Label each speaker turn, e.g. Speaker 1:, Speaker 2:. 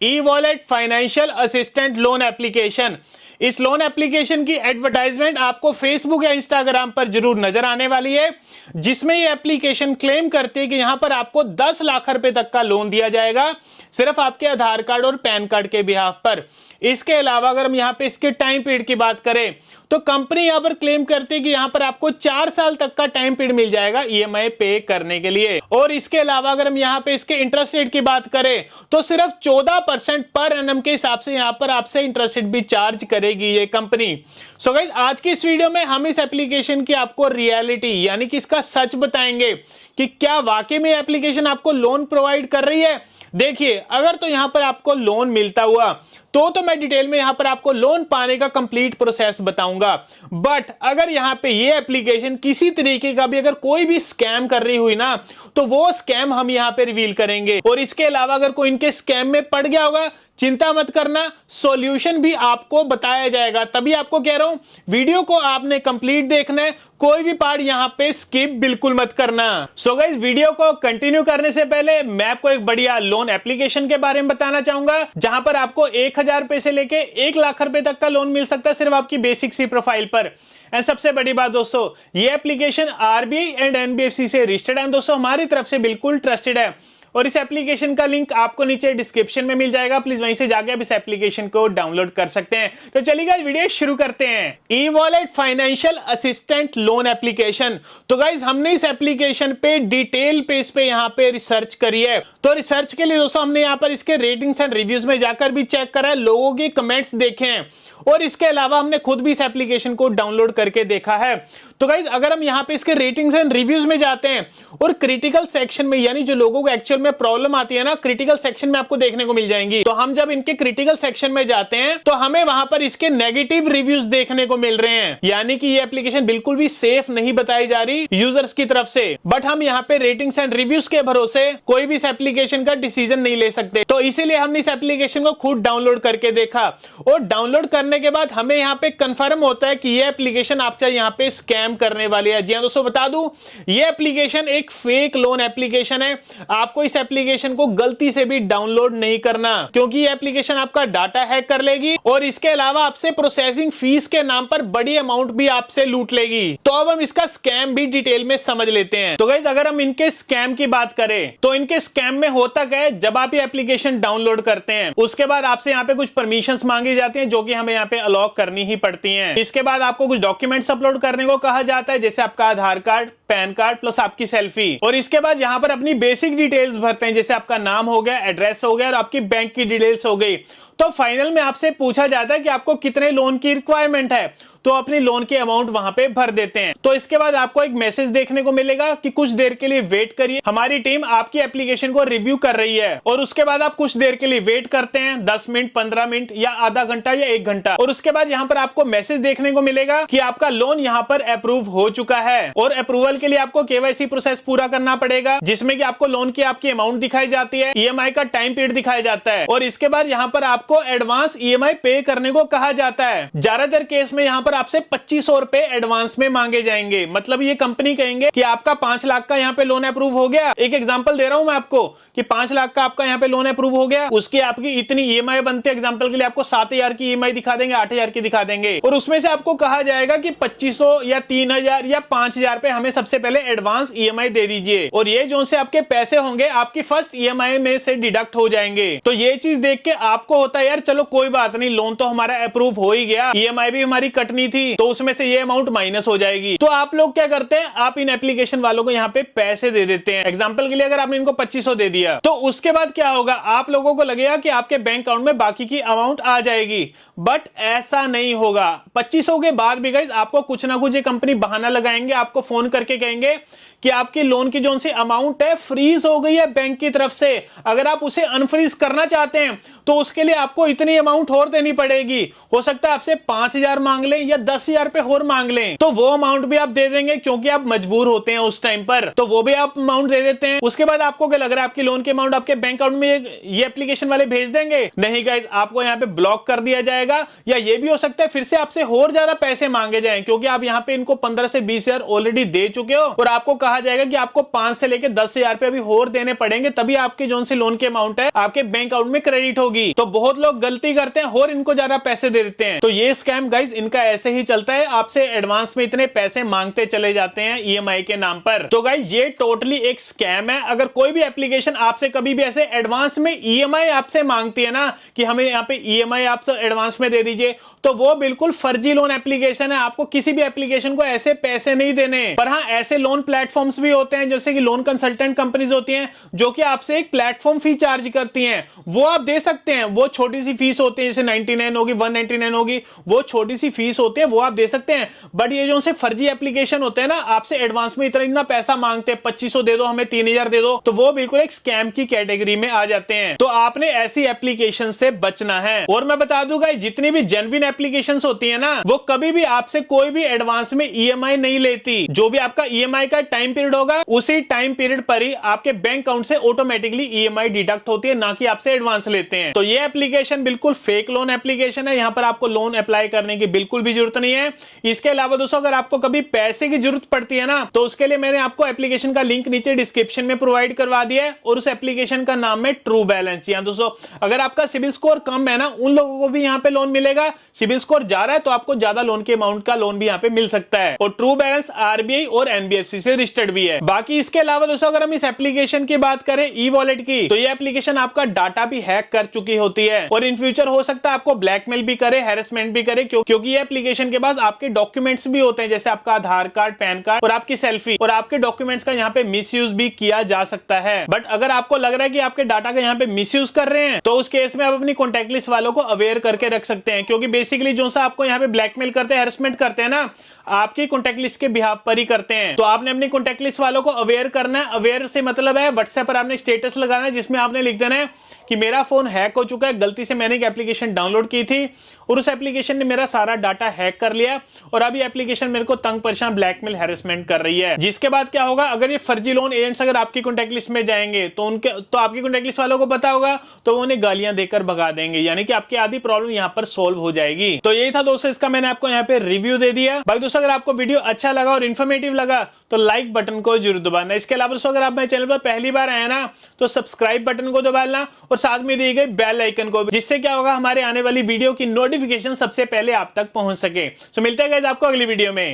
Speaker 1: E wallet financial assistant loan application. इस loan application की advertisement आपको फेसबुक या इंस्टाग्राम पर जरूर नजर आने वाली है, जिसमें ये एप्लीकेशन क्लेम करती है कि यहां पर आपको 10 लाख रुपए तक का लोन दिया जाएगा सिर्फ आपके आधार कार्ड और पैन कार्ड के बिहाफ पर। इसके अलावा अगर हम यहां पे इसके टाइम पीरियड की बात करें तो कंपनी यहां पर क्लेम करती है कि यहां पर आपको 4 साल तक का टाइम पीरियड मिल जाएगा ईएमआई पे करने के लिए। और इसके अलावा अगर हम यहां पे इसके इंटरेस्ट रेट की बात करें तो सिर्फ 14% पर एनम के हिसाब से यहां पर आपसे इंटरेस्ट रेट भी चार्ज करेगी ये कंपनी। सो गाइस, आज की इस वीडियो में हम इस एप्लीकेशन की आपको रियलिटी यानी कि इसका सच बताएंगे कि क्या वाकई में एप्लीकेशन आपको लोन प्रोवाइड कर रही है। देखिए, अगर तो यहां पर आपको लोन मिलता हुआ तो मैं डिटेल में यहां पर आपको लोन पाने का कंप्लीट प्रोसेस बताऊंगा। बट अगर यहां पे ये एप्लीकेशन किसी तरीके का भी अगर कोई भी स्कैम कर रही हुई ना, तो वो स्कैम हम यहां पे रिवील करेंगे। और इसके अलावा अगर कोई इनके स्कैम में पड़ गया होगा, चिंता मत करना, सॉल्यूशन भी आपको बताया जाएगा। तभी आपको कह रहा हूं वीडियो को आपने कंप्लीट देखना है, कोई भी पार्ट यहां पे स्किप बिल्कुल मत करना। सो गाइस, वीडियो को कंटिन्यू करने से पहले मैं आपको एक बढ़िया लोन एप्लीकेशन के बारे में बताना चाहूंगा, जहां पर आपको 1000 रुपए से लेके 1 लाख रुपए तक का लोन मिल सकता है सिर्फ आपकी बेसिक सी प्रोफाइल पर। एंड सबसे बड़ी बात दोस्तों, ये एप्लीकेशन आरबीआई एंड एनबीएफसी से रजिस्टर्ड है दोस्तों, हमारी तरफ से बिल्कुल ट्रस्टेड है। और इस एप्लीकेशन का लिंक आपको नीचे डिस्क्रिप्शन में मिल जाएगा, प्लीज वहीं से जाके आप इस एप्लीकेशन को डाउनलोड कर सकते हैं। तो चलिए गाइस, वीडियो शुरू करते हैं। E wallet financial assistant loan application. तो गाइस, हमने इस एप्लीकेशन पे डिटेल पेज पे यहाँ पे रिसर्च करी है। तो रिसर्च के लिए दोस्तों हमने यहाँ पर इसके रेटिंग्स एंड रिव्यूज में जाकर भी चेक करा है, लोगों के कमेंट्स देखे हैं, और इसके अलावा हमने खुद भी इस एप्लीकेशन को डाउनलोड करके देखा है। तो गाइस, अगर हम यहाँ पे इसके रेटिंग्स एंड रिव्यूज में जाते हैं और क्रिटिकल सेक्शन में, यानी जो लोगों को एक्चुअल में प्रॉब्लम आती है ना, क्रिटिकल सेक्शन में आपको देखने को मिल जाएंगी। तो हम जब इनके क्रिटिकल सेक्शन में जाते हैं तो हमें वहां पर इसके नेगेटिव रिव्यूज देखने को मिल रहे हैं, यानी कि ये एप्लीकेशन बिल्कुल भी सेफ नहीं बताई जा रही यूजर्स की तरफ से। बट हम यहाँ पे रेटिंग्स एंड रिव्यूज के भरोसे कोई भी इस एप्लीकेशन का डिसीजन नहीं ले सकते। तो इसीलिए हमने इस एप्लीकेशन को खुद डाउनलोड करके देखा, और डाउनलोड करने के बाद हमें यहाँ पे कंफर्म होता है कि ये एप्लीकेशन आपसे यहाँ पे स्कैम करने वाली है। जी हाँ दोस्तों, बता दूं, ये एप्लीकेशन एक फेक लोन एप्लीकेशन है। आपको इस एप्लीकेशन को गलती से भी डाउनलोड नहीं करना, क्योंकि ये एप्लीकेशन आपका डाटा हैक कर लेगी और इसके अलावा आपसे प्रोसेसिंग फीस के नाम पर बड़ी अमाउंट भी आपसे लूट लेगी। तो अब हम इसका स्कैम भी डिटेल में समझ लेते हैं। तो गाइस, अगर हम इनके स्कैम की बात करें तो इनके स्कैम में होता क्या है, जब आप ये एप्लीकेशन डाउनलोड करते हैं उसके बाद आपसे यहाँ पे कुछ परमिशंस मांगी जाती हैं, जो कि हमें यहाँ पे अलाउ करनी ही पड़ती हैं। इसके बाद आपको कुछ डॉक्यूमेंट्स अपलोड करने को कहा जाता है, जैसे आपका आधार कार्ड, पैन कार्ड प्लस आपकी सेल्फी। और इसके बाद यहाँ पर अपनी बेसिक डिटेल्स भरते हैं, जैसे आपका नाम हो गया, एड्रेस हो गया और आपकी बैंक की डिटेल्स हो गई। तो फाइनल में आपसे पूछा जाता है कि आपको कितने लोन की रिक्वायरमेंट है, तो अपनी लोन की अमाउंट वहां पे भर देते हैं। तो इसके बाद आपको एक मैसेज देखने को मिलेगा कि कुछ देर के लिए वेट करिए, हमारी टीम आपकी एप्लीकेशन को रिव्यू कर रही है। और उसके बाद आप कुछ देर के लिए वेट करते हैं, 10 मिनट, 15 मिनट या आधा घंटा या 1 घंटा। और उसके बाद यहाँ पर आपको मैसेज देखने को मिलेगा कि आपका लोन यहाँ पर अप्रूव हो चुका है। और अप्रूवल के लिए आपको केवाईसी प्रोसेस पूरा करना पड़ेगा, जिसमें कि आपको लोन की आपकी अमाउंट दिखाई जाती है, ईएमआई का टाइम पीरियड दिखाया जाता है, और इसके बाद यहाँ पर आपको एडवांस ईएमआई पे करने को कहा जाता है। ज्यादातर केस में यहाँ पर आपसे 2500 रुपए एडवांस में मांगे जाएंगे। मतलब ये कंपनी कहेंगे कि आपका 5 लाख का यहाँ पे लोन अप्रूव हो गया। एक एग्जांपल दे रहा हूं मैं आपको कि 5 लाख का आपका यहाँ पे लोन अप्रूव हो गया, उसकी आपकी इतनी ईएमआई बनती है। एग्जांपल के लिए आपको 7000 की ईएमआई दिखा देंगे, 8000 की दिखा देंगे, और उसमें से आपको कहा जाएगा कि 2500 या 3000 या 5000 पे हमें सबसे पहले एडवांस ईएमआई दे दीजिए, और ये जो से आपके पैसे होंगे आपकी फर्स्ट ईएमआई में से डिडक्ट हो जाएंगे। तो ये चीज देख के आपको होता है यार चलो कोई बात नहीं, लोन तो हमारा अप्रूव हो ही गया, ईएमआई भी हमारी कटनी थी, तो उसमें से ये अमाउंट माइनस हो जाएगी। तो आप लोग क्या करते हैं, आप इन एप्लीकेशन वालों को यहाँ पे पैसे दे देते हैं। एग्जांपल के लिए अगर आपने इनको 2500 दे दिया, तो उसके बाद क्या होगा, आप लोगों को लगेगा कि आपके बैंक अकाउंट में बाकी की अमाउंट आ जाएगी। बट ऐसा नहीं होगा। 2500 के बाद भी गाइस आपको कुछ ना कुछ ये कंपनी बहाना लगाएंगे, आपको फोन करके कहेंगे कि आपकी लोन की जो सी अमाउंट है फ्रीज हो गई है बैंक की तरफ से, अगर आप उसे अनफ्रीज करना चाहते हैं तो उसके लिए आपको इतनी अमाउंट और देनी पड़ेगी। हो सकता है आपसे 5000 मांग लें या 10000 पे और मांग लें, तो वो अमाउंट भी आप दे देंगे, क्योंकि आप मजबूर होते हैं उस टाइम पर, तो वो भी आप अमाउंट दे देते हैं। उसके बाद आपको क्या लग रहा है, आपकी लोन की अमाउंट आपके बैंक अकाउंट में ये एप्लीकेशन वाले भेज देंगे? नहीं गाइस, आपको यहाँ पे ब्लॉक कर दिया जाएगा, या ये भी हो सकता है फिर से आपसे और ज्यादा पैसे मांगे जाएं, क्योंकि आप यहाँ पे इनको 15 से 20 हजार ऑलरेडी दे चुके चुके हो और आपको कहा जाएगा कि आपको 5 से लेकर 10,000 रुपए अभी और देने पड़ेंगे, तभी आपके जो से लोन के अमाउंट है आपके बैंक अकाउंट में क्रेडिट होगी। तो बहुत लोग गलती करते हैं और इनको ज्यादा पैसे दे देते हैं। तो ये स्कैम गाइस इनका ऐसे ही चलता है, आपसे एडवांस में इतने पैसे मांगते चले जाते हैं ईएमआई के नाम पर। तो गाइस ये टोटली एक स्कैम है। अगर कोई भी एप्लीकेशन आपसे कभी भी ऐसे एडवांस में ईएमआई आपसे मांगती है ना कि हमें यहाँ पे ईएमआई आप एडवांस में दे दीजिए, तो वो बिल्कुल फर्जी लोन एप्लीकेशन है। आपको किसी भी एप्लीकेशन को ऐसे पैसे नहीं देने। पर हाँ, ऐसे लोन प्लेटफॉर्म्स भी होते हैं जैसे कि लोन कंसल्टेंट कंपनीज होती हैं जो कि आपसे एक प्लेटफॉर्म फी चार्ज करती हैं, वो आप दे सकते हैं। वो छोटी सी फीस होती है, जैसे 99 होगी, 199 होगी, वो छोटी सी फीस होती है, वो आप दे सकते हैं। बट ये जो से फर्जी एप्लीकेशन होते हैं ना, आपसे एडवांस में इतना पैसा मांगते हैं, 2500 दे दो, हमें 3000 दे दो, तो वो बिल्कुल एक स्कैम की कैटेगरी में आ जाते हैं। तो आपने ऐसी एप्लीकेशन से बचना है। और मैं बता दूंगा, जितनी भी जेन्युइन एप्लीकेशन होती है ना, वो कभी भी आपसे कोई भी एडवांस में ईएमआई नहीं लेती। जो भी आपका ईएमआई का टाइम पीरियड होगा, उसी टाइम पीरियड पर ही आपके बैंक अकाउंट से ऑटोमेटिकली ईएमआई डिडक्ट होती है, ना कि आपसे एडवांस लेते हैं। तो ये एप्लीकेशन बिल्कुल फेक लोन एप्लीकेशन है। यहां पर आपको लोन अप्लाई करने की बिल्कुल भी जरूरत नहीं है। इसके अलावा दोस्तों, अगर आपको कभी पैसे की जरूरत पड़ती है ना, तो उसके लिए मैंने आपको एप्लीकेशन का लिंक नीचे डिस्क्रिप्शन में प्रोवाइड करवा दिया है, और उस एप्लीकेशन का नाम है ट्रू बैलेंस। यहां दोस्तों, अगर आपका सिबिल स्कोर कम है ना, उन लोगों को भी यहां पे लोन मिलेगा। सिबिल स्कोर जा रहा है तो आपको ज्यादा लोन के अमाउंट का लोन भी यहां पे मिल सकता है। और ट्रू बैलेंस आरबीआई और एनबीएफसी से रजिस्टर्ड भी है। बाकी इसके अलावा दोस्तों, अगर हम इस एप्लीकेशन की बात करें ई वॉलेट की, तो ये एप्लीकेशन आपका डाटा भी हैक कर चुकी होती है, और इन फ्यूचर हो सकता है आपको ब्लैकमेल भी करे, हैरेसमेंट भी करे, क्योंकि ये एप्लीकेशन के पास आपके डॉक्यूमेंट्स भी होते हैं, जैसे आपका आधार कार्ड, पैन कार्ड और आपकी सेल्फी, और आपके डॉक्यूमेंट्स का यहाँ पे मिसयूज भी किया जा सकता है। बट अगर आपको लग रहा है कि आपके डाटा का यहाँ पे मिसयूज कर रहे हैं, तो उस केस में आप अपनी कॉन्टैक्ट लिस्ट वालों को अवेयर करके रख सकते हैं, क्योंकि बेसिकली जो सा आपको यहाँ पे ब्लैकमेल करते हैं, हैरेसमेंट करते हैं ना, आपकी कॉन्टैक्ट लिस्ट के बिहाफ पर ही करते हैं। तो आपने अपनी कॉन्टैक्ट लिस्ट वालों को अवेयर करना है। अवेयर से मतलब है व्हाट्सएप पर आपने स्टेटस लगाना है, जिसमें आपने लिख देना है कि मेरा फोन हैक हो चुका है, गलती से मैंने एक एप्लीकेशन डाउनलोड की थी और उस एप्लीकेशन ने मेरा सारा डाटा हैक कर लिया, और अब ये एप्लीकेशन मेरे को तंग परेशान, ब्लैकमेल, हैरेसमेंट कर रही है। जिसके बाद क्या होगा, अगर ये फर्जी लोन एजेंट्स अगर आपकी कॉन्टैक्ट लिस्ट में जाएंगे, तो आपकी कॉन्टैक्ट लिस्ट वालों को पता होगा, तो वो उन्हें गालियां देकर भगा देंगे, यानी कि आपकी आधी प्रॉब्लम यहां पर सोल्व हो जाएगी। तो यही था दोस्तों, इसका मैंने आपको यहाँ पे रिव्यू दे दिया। बाकी दोस्तों, अगर आपको वीडियो अच्छा लगा और इन्फॉर्मेटिव लगा तो लाइक बटन को जरूर दबाना। इसके अलावा दोस्तों, अगर आप मेरे चैनल पर पहली बार आए ना, तो सब्सक्राइब बटन को दबाना और साथ में दिए गए बेल आइकन को, जिससे क्या होगा, हमारे आने वाली वीडियो की नोटिफिकेशन सबसे पहले आप तक पहुंच सके। तो मिलते हैं गाइस आपको अगली वीडियो में।